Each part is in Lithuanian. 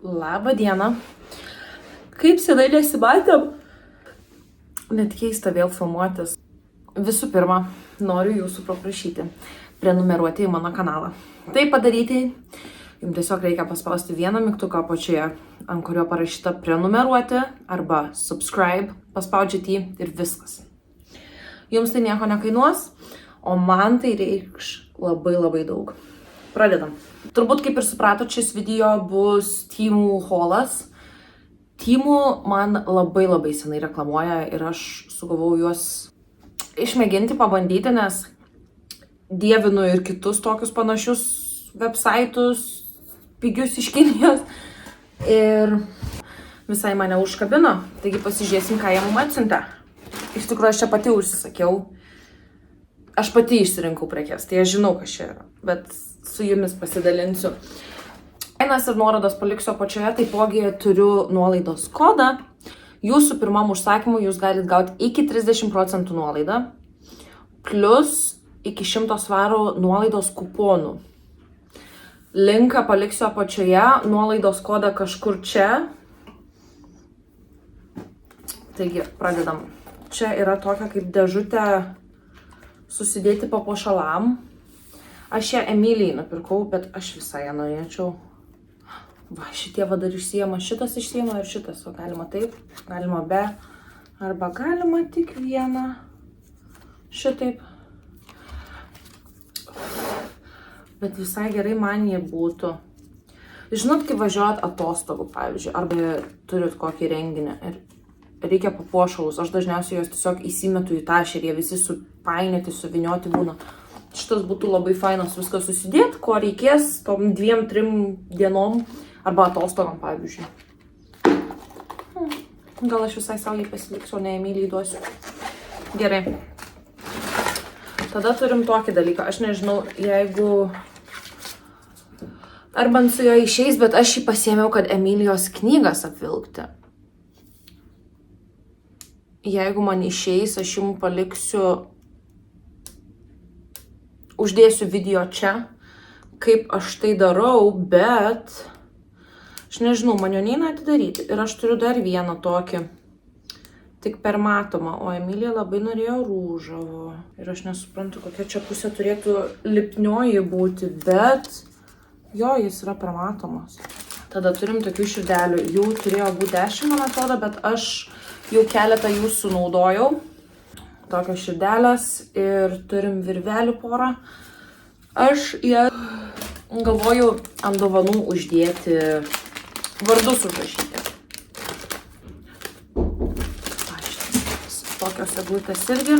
Labą dieną. Kaip senai nesimatėm? Net keista vėl filmuotis. Visų pirma, noriu jūsų paprašyti prenumeruoti į mano kanalą. Tai padaryti, jums tiesiog reikia paspausti vieną mygtuką apačioje, ant kurio parašyta prenumeruoti arba subscribe, paspaudžiate jį ir viskas. Jums tai nieko nekainuos, o man tai reikš labai daug. Pradedam. Turbūt kaip ir supratot, šis video bus Temu haulas. Temu man labai senai reklamuoja ir aš sugalvojau juos išmėginti, pabandyti, nes dievinu ir kitus tokius panašius websaitus, pigius iš Kinijos. Ir visai mane užkabino, taigi pasižiūrėsim, ką jie mums atsiuntė. Iš tikrųjų, aš čia pati užsisakiau. Aš pati išsirinkau prekes, tai aš žinau, kas čia yra, bet su jumis pasidalinsiu. Kainas ir nuorodas paliksiu apačioje, taipogi turiu nuolaidos kodą. Jūsų pirmam užsakymui jūs galite gauti iki 30% nuolaidą, plus iki 100 svarų nuolaidos kuponų. Linką paliksiu apačioje, nuolaidos kodą kažkur čia. Taigi, pradedam. Čia yra tokia kaip dėžutė susidėti papuošalam. Aš ją Emilijai nupirkau, bet aš visai ją norėčiau. Va, šitie va dar išsiema, šitas išsiema ir šitas. O galima taip, galima be, arba galima tik vieną. Šitaip. Bet visai gerai man jie būtų. Žinot, kai važiuojat atostogų, pavyzdžiui, arba turit kokį renginį ir reikia papuošalus. Aš dažniausiai jos tiesiog įsimetu į tašę ir jie visi supainioti, suvinioti būna. Šitas būtų labai fainas viskas susidėti, ko reikės tom 2-3 dienom arba atostogom, pavyzdžiui. Gal aš visai savo jį pasiliksiu, o ne Emilijai duosiu. Gerai. Tada turim tokį dalyką. Aš nežinau, jeigu... Ar man su jo išeis, bet aš jį pasiėmiau, kad Emilijos knygas apvilkti. Jeigu man išeis, aš jums paliksiu... Uždėsiu video čia, kaip aš tai darau, bet aš nežinau, man jo neina atidaryti. Ir aš turiu dar vieną tokį, tik per matomą, o Emilija labai norėjo rūžavo. Ir aš nesuprantu, kokia čia pusė turėtų lipnioji būti, bet jo, jis yra per matomas. Tada turim tokių širdelių, jų turėjo būti 10, man atrodo, bet aš jau keletą jų sunaudojau. Tokios širdelės ir turim virvelių porą. Aš ją galvoju ant dovanų uždėti, vardus užrašyti. Tokios eglutės irgi.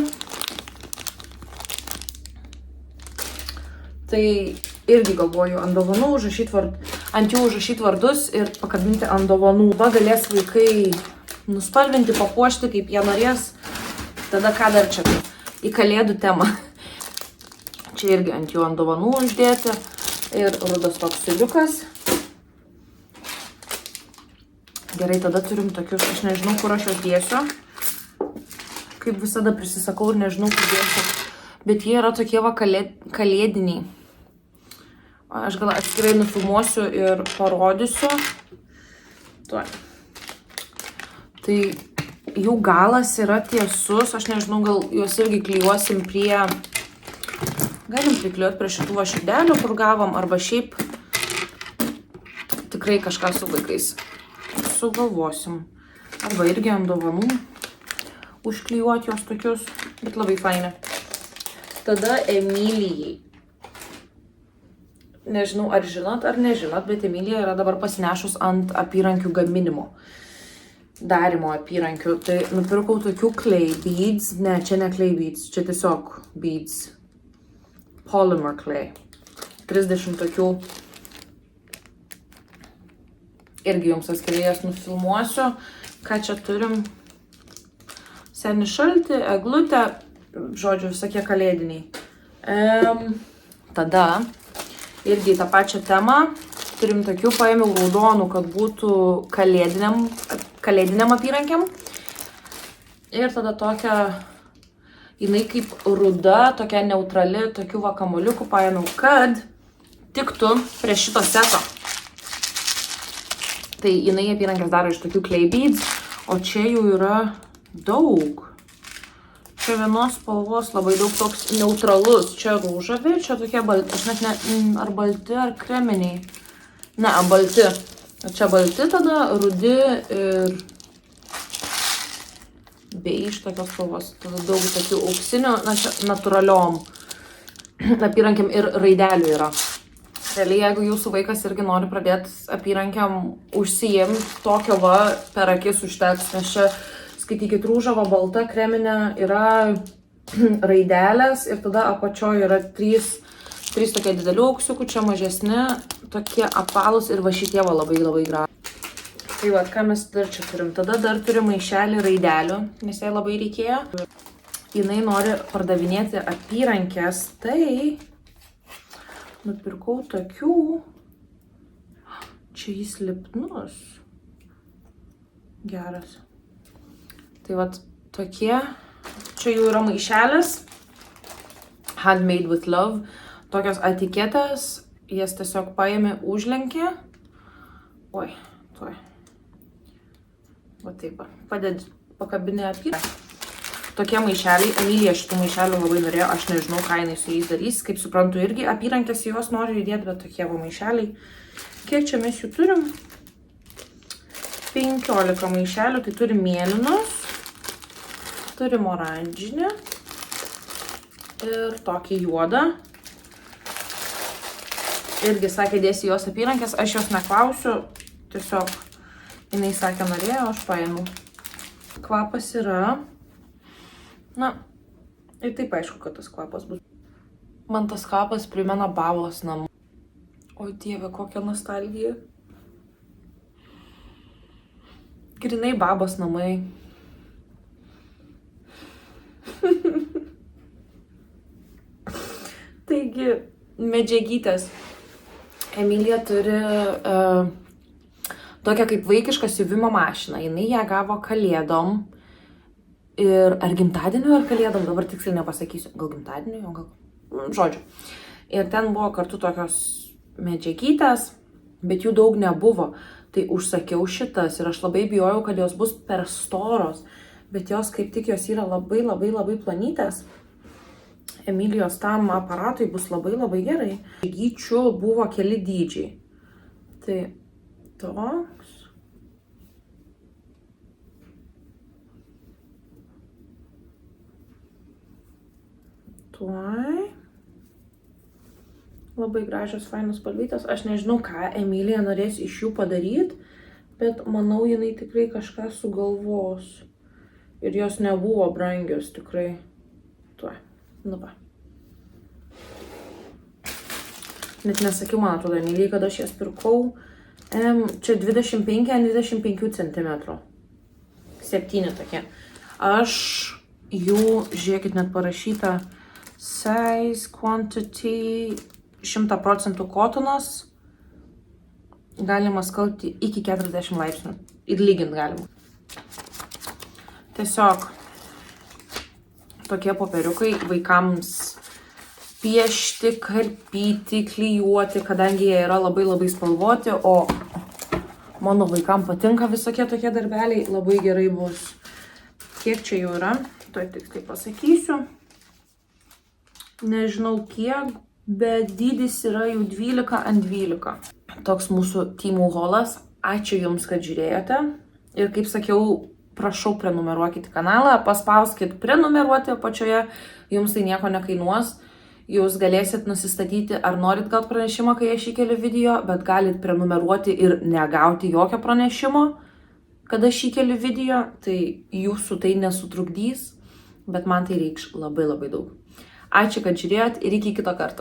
Tai irgi galvoju ant dovanų užrašyti ant jų užrašyti vardus ir pakabinti ant dovanų. Va, galės vaikai nuspalvinti, papuošti, kaip jie norės. Tada ką dar čia? Į kalėdų temą. Čia irgi ant jų ant dovanų uždėti. Ir rudas toks siuliukas. Gerai, tada turim tokius, aš nežinau, kur aš juos dėsiu. Kaip visada prisisakau ir nežinau, kur dėsiu. Bet jie yra tokie va kalėdiniai. Aš gal atskirai nufilmuosiu ir parodysiu. Tuo. Tai... Jų galas yra tiesus, aš nežinau, gal juos irgi klijuosim prie... Galim priklijuoti prie šitų širdelių, kur gavom, arba šiaip tikrai kažką su vaikais sugalvosim. Arba irgi ant dovanų užklijuoti jos tokius, bet labai faini. Tada Emilijai. Nežinau, ar žinot, ar nežinot, bet Emilija yra dabar pasinešus ant apyrankių gaminimo. Darimo apyrankių. Tai nupirkau tokių clay beads. Ne, čia ne clay beads, čia tiesiog beads. Polymer clay. 30 tokių. Irgi jums atskirėjas nufilmuosiu. Ką čia turim? Senį šaltį, eglutę. Žodžiu, visokie kalėdiniai. Tada irgi tą pačią temą. Turim tokių, paėmiau raudonų, kad būtų kalėdiniam apyrankiam. Ir tada tokia, jinai kaip ruda, tokia neutrali, tokių va kamuoliukų paėmiau, kad tiktų prie šito seto. Tai jinai apyrankės daro iš tokių clay beads, o čia jų yra daug. Čia vienos spalvos labai daug, toks neutralus. Čia rūžavi, čia tokie balti, aš net ne, ar balti, ar kreminiai. Ne, balti. Čia balti tada, rudi ir beige tokios spalvos. Tada daug tokių auksinių, na čia natūraliom apyrankėm ir raidelių yra. Realiai, jeigu jūsų vaikas irgi nori pradėti apyrankiam užsiimti, tokio va per akis užteks, nes čia, skaitykit, rūžava, balta, kreminė, yra raidelės ir tada apačioje yra trys tokie didelių auksiukų, čia mažesni, tokie apvalūs ir va šitie va labai gražūs. Tai va, ką mes dar čia turim? Tada dar turim maišelį raidelių, nes jai labai reikėjo. Jinai nori pardavinėti apyrankės, tai nupirkau tokių. Čia jis lipnus. Geras. Tai va, tokie. Čia jų yra maišelis. Handmade with love. Tokios etiketės. Jas tiesiog paėmė, užlenkė. Oi, tuoj. Va taip, padedi, pakabinė apyrankę. Tokie maišeliai, Emilija šitų maišelių labai norėjo, aš nežinau, ką jinai su jais darys, kaip suprantu, irgi apyrankės į juos noriu įdėti, bet tokie va maišeliai. Kiek čia mes jų turim? 15 maišelių, tai turim mėlynus, turim oranžinį ir tokį juodą. Irgi sakė, dėsi jos apyrankės, aš jos neklausiu, tiesiog jinai sakė, norėjo, aš paėmiau. Kvapas yra. Na, ir taip aišku, kad tas kvapas bus. Man tas kvapas primena Babos namų. O dieve, kokia nostalgija. Grinai Babos namai. Taigi, medžiagytės. Emilija turi tokią kaip vaikišką siuvimo mašiną. Jinai ją gavo kalėdom. Ir ar gimtadieniu, ar kalėdom, dabar tiksliai nepasakysiu. Gal gimtadieniu, gal... Žodžiu. Ir ten buvo kartu tokios medžiagytės, bet jų daug nebuvo. Tai užsakiau šitas ir aš labai bijojau, kad jos bus per storos. Bet jos kaip tik jos yra labai planytės. Emilijos tam aparatui bus labai gerai. Gyčių buvo keli dydžiai. Tai toks. Tuoj. Labai gražios, fainos spalvytės. Aš nežinau, ką Emilija norės iš jų padaryti, bet manau, jinai tikrai kažką sugalvos. Ir jos nebuvo brangios, tikrai. Tuoj. Nu va. Net nesakiau, man atrodo, Emilijai, kad aš jas pirkau. Čia 25 ant 25 cm. 7 tokie. Aš jų, žiūrėkit, net parašyta size, quantity, 100% kotonas. Galima skalbti iki 40 laipsnių. Ir lygint galima. Tiesiog tokie popieriukai vaikams piešti, karpyti, klijuoti, kadangi jie yra labai spalvoti, o mano vaikam patinka visokie tokie darbeliai, labai gerai bus. Kiek čia jau yra, tuoj tik tai pasakysiu. Nežinau kiek, bet dydis yra jau 12 ant 12. Toks mūsų Temu haulas. Ačiū Jums, kad žiūrėjote. Ir kaip sakiau, prašau prenumeruokite kanalą, paspauskit prenumeruoti apačioje, Jums tai nieko nekainuos. Jūs galėsit nusistatyti, ar norit gauti pranešimą, kai aš įkeliu video, bet galit prenumeruoti ir negauti jokio pranešimo, kad aš įkeliu video, tai jūsų tai nesutrukdys, bet man tai reikš labai daug. Ačiū, kad žiūrėjot ir iki kito karto.